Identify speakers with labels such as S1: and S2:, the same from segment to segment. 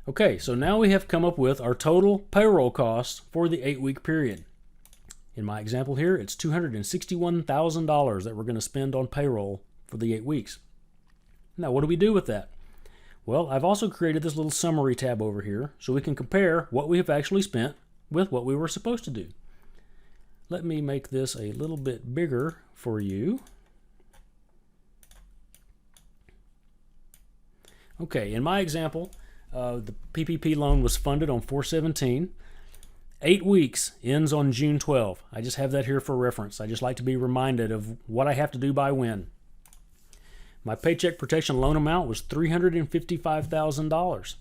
S1: Okay, so now we have come up with our total payroll costs for the 8-week period. In my example here, it's $261,000 that we're going to spend on payroll for the 8 weeks. Now, what do we do with that? Well, I've also created this little summary tab over here so we can compare what we have actually spent with what we were supposed to do. Let me make this a little bit bigger for you. Okay, in my example, the PPP loan was funded on 4/17. 8 weeks ends on June 12. I just have that here for reference. I just like to be reminded of what I have to do by when. My Paycheck Protection loan amount was $355,000.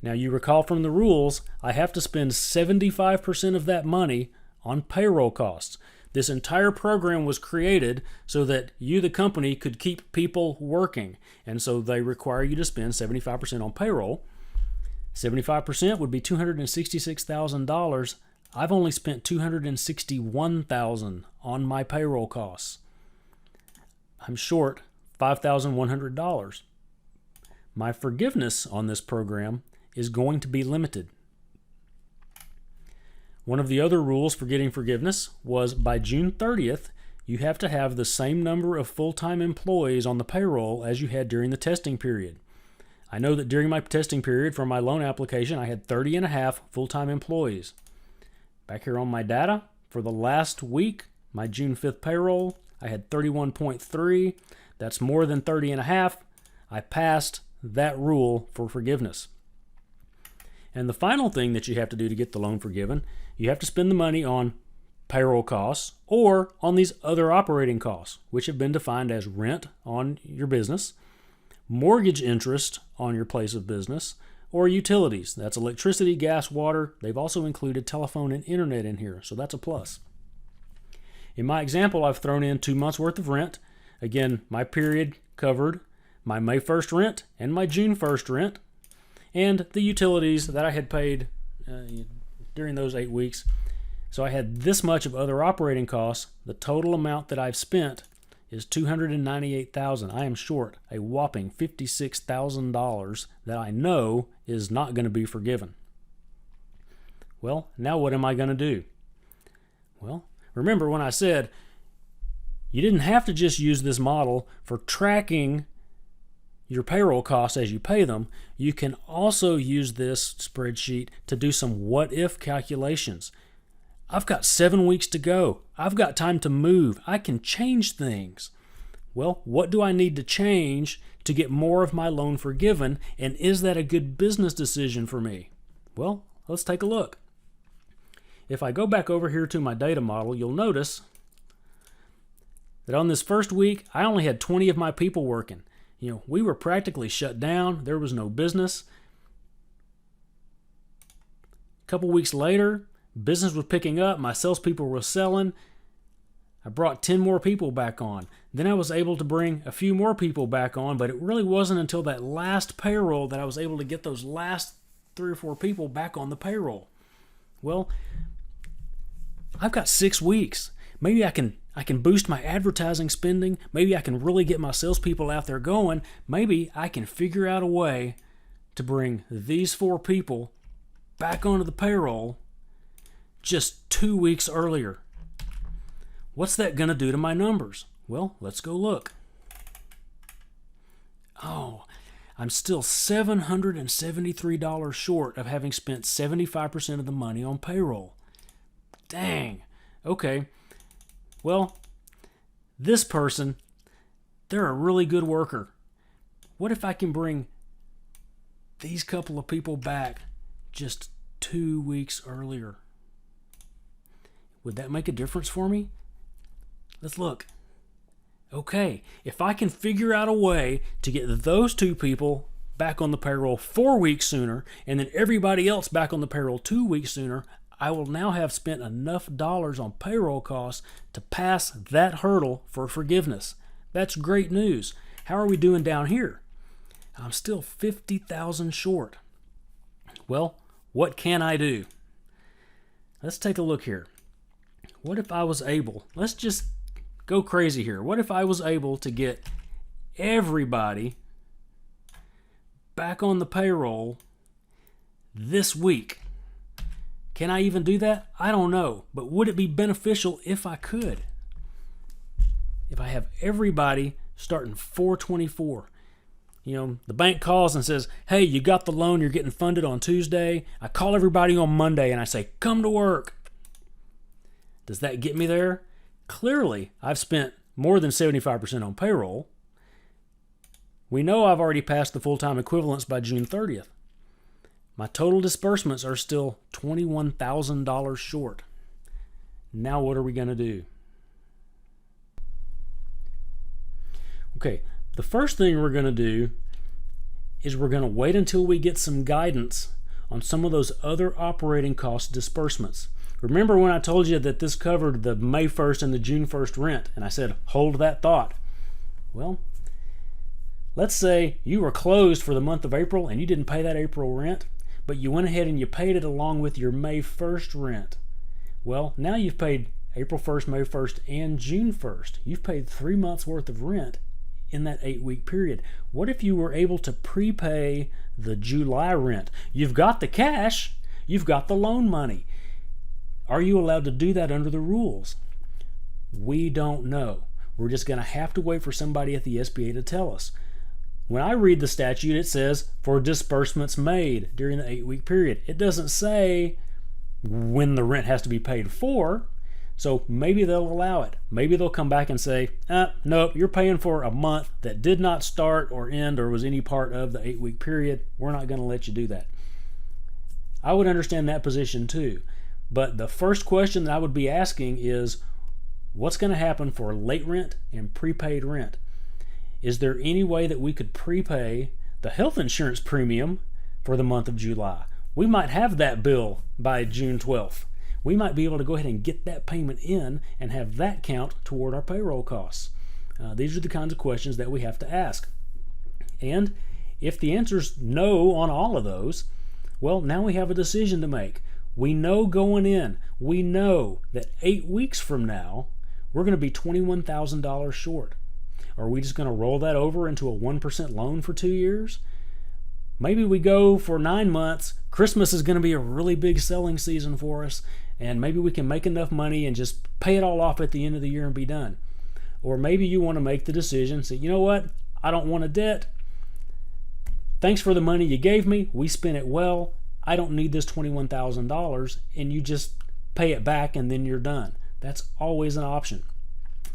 S1: Now you recall from the rules, I have to spend 75% of that money on payroll costs. This entire program was created so that you, the company, could keep people working. And so they require you to spend 75% on payroll. 75% would be $266,000. I've only spent $261,000 on my payroll costs. I'm short $5,100. My forgiveness on this program is going to be limited. One of the other rules for getting forgiveness was by June 30th, you have to have the same number of full-time employees on the payroll as you had during the testing period. I know that during my testing period for my loan application, I had 30 and a half full-time employees. Back here on my data, for the last week, my June 5th payroll, I had 31.3. That's more than 30 and a half. I passed that rule for forgiveness. And the final thing that you have to do to get the loan forgiven, you have to spend the money on payroll costs or on these other operating costs, which have been defined as rent on your business, mortgage interest on your place of business, or utilities. That's electricity, gas, water. They've also included telephone and internet in here, so that's a plus. In my example, I've thrown in 2 months worth of rent. Again, my period covered my May 1st rent and my June 1st rent, and the utilities that I had paid during those 8 weeks. So I had this much of other operating costs. The total amount that I've spent is $298,000. I am short a whopping $56,000 that I know is not going to be forgiven. Well, now what am I going to do? Well, remember when I said you didn't have to just use this model for tracking your payroll costs as you pay them. You can also use this spreadsheet to do some what-if calculations. I've got 7 weeks to go. I've got time to move. I can change things. Well, what do I need to change to get more of my loan forgiven, and is that a good business decision for me? Well, let's take a look. If I go back over here to my data model, you'll notice that on this first week, I only had 20 of my people working. We were practically shut down. There was no business. A couple weeks later, business was picking up. My salespeople were selling. I brought 10 more people back on. Then I was able to bring a few more people back on, but it really wasn't until that last payroll that I was able to get those last 3 or 4 people back on the payroll. Well, I've got 6 weeks. Maybe I can boost my advertising spending. Maybe I can really get my salespeople out there going. Maybe I can figure out a way to bring these 4 people back onto the payroll just 2 weeks earlier. What's that going to do to my numbers? Well, let's go look. Oh, I'm still $773 short of having spent 75% of the money on payroll. Dang. Okay. Well, this person, they're a really good worker. What if I can bring these couple of people back just 2 weeks earlier? Would that make a difference for me? Let's look. Okay, if I can figure out a way to get those 2 people back on the payroll 4 weeks sooner, and then everybody else back on the payroll 2 weeks sooner, I will now have spent enough dollars on payroll costs to pass that hurdle for forgiveness. That's great news. How are we doing down here? I'm still $50,000 short. Well, what can I do? Let's take a look here. What if I was able, let's just go crazy here. What if I was able to get everybody back on the payroll this week. Can I even do that? I don't know. But would it be beneficial if I could? If I have everybody starting 4/24, the bank calls and says, hey, you got the loan, you're getting funded on Tuesday. I call everybody on Monday and I say, come to work. Does that get me there? Clearly, I've spent more than 75% on payroll. We know I've already passed the full-time equivalents by June 30th. My total disbursements are still $21,000 short. Now what are we going to do? Okay, the first thing we're going to do is we're going to wait until we get some guidance on some of those other operating cost disbursements. Remember when I told you that this covered the May 1st and the June 1st rent, and I said, hold that thought. Well, let's say you were closed for the month of April and you didn't pay that April rent, but you went ahead and you paid it along with your May 1st rent. Well, now you've paid April 1st, May 1st, and June 1st. You've paid 3 months worth of rent in that 8-week period. What if you were able to prepay the July rent? You've got the cash, you've got the loan money. Are you allowed to do that under the rules? We don't know. We're just going to have to wait for somebody at the SBA to tell us. When I read the statute, it says for disbursements made during the 8-week period. It doesn't say when the rent has to be paid for. So maybe they'll allow it. Maybe they'll come back and say, nope, you're paying for a month that did not start or end or was any part of the 8-week period. We're not going to let you do that. I would understand that position too. But the first question that I would be asking is, what's going to happen for late rent and prepaid rent? Is there any way that we could prepay the health insurance premium for the month of July? We might have that bill by June 12th. We might be able to go ahead and get that payment in and have that count toward our payroll costs. These are the kinds of questions that we have to ask. And if the answer's no on all of those, well, now we have a decision to make. We know going in, we know that 8 weeks from now, we're going to be $21,000 short. Are we just going to roll that over into a 1% loan for 2 years? Maybe we go for 9 months. Christmas is going to be a really big selling season for us, and maybe we can make enough money and just pay it all off at the end of the year and be done. Or maybe you want to make the decision, say, you know what, I don't want a debt. Thanks for the money you gave me. We spent it well. I don't need this $21,000, and you just pay it back and then you're done. That's always an option.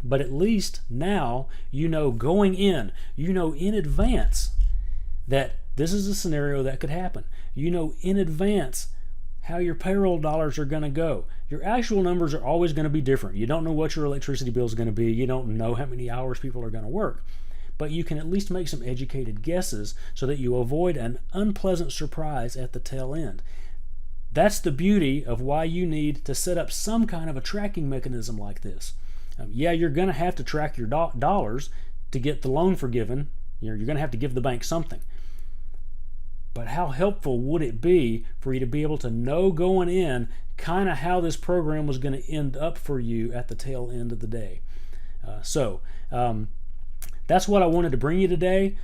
S1: But at least now you know going in, you know in advance that this is a scenario that could happen. You know in advance how your payroll dollars are going to go. Your actual numbers are always going to be different. You don't know what your electricity bill is going to be. You don't know how many hours people are going to work. But you can at least make some educated guesses so that you avoid an unpleasant surprise at the tail end. That's the beauty of why you need to set up some kind of a tracking mechanism like this. Yeah, you're going to have to track your dollars to get the loan forgiven. You're going to have to give the bank something. But how helpful would it be for you to be able to know going in kind of how this program was going to end up for you at the tail end of the day? That's what I wanted to bring you today.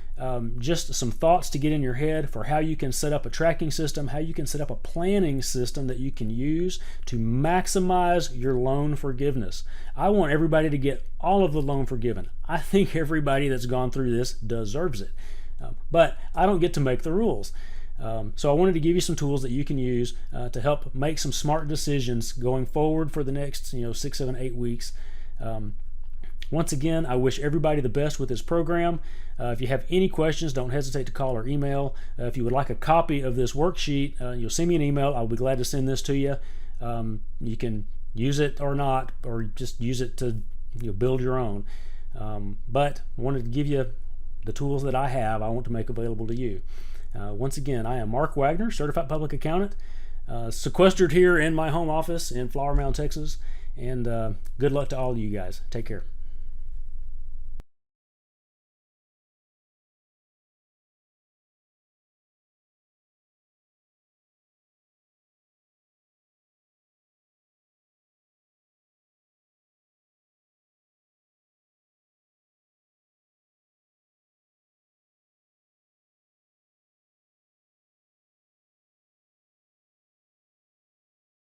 S1: Just some thoughts to get in your head for how you can set up a tracking system, how you can set up a planning system that you can use to maximize your loan forgiveness. I want everybody to get all of the loan forgiven. I think everybody that's gone through this deserves it. But I don't get to make the rules. So I wanted to give you some tools that you can use to help make some smart decisions going forward for the next 6, 7, 8 weeks. Once again, I wish everybody the best with this program. If you have any questions, don't hesitate to call or email. If you would like a copy of this worksheet, you'll send me an email. I'll be glad to send this to you. You can use it or not, or just use it to build your own. But I wanted to give you the tools that I have, I want to make available to you. Once again, I am Mark Wagner, Certified Public Accountant, sequestered here in my home office in Flower Mound, Texas. And good luck to all of you guys. Take care.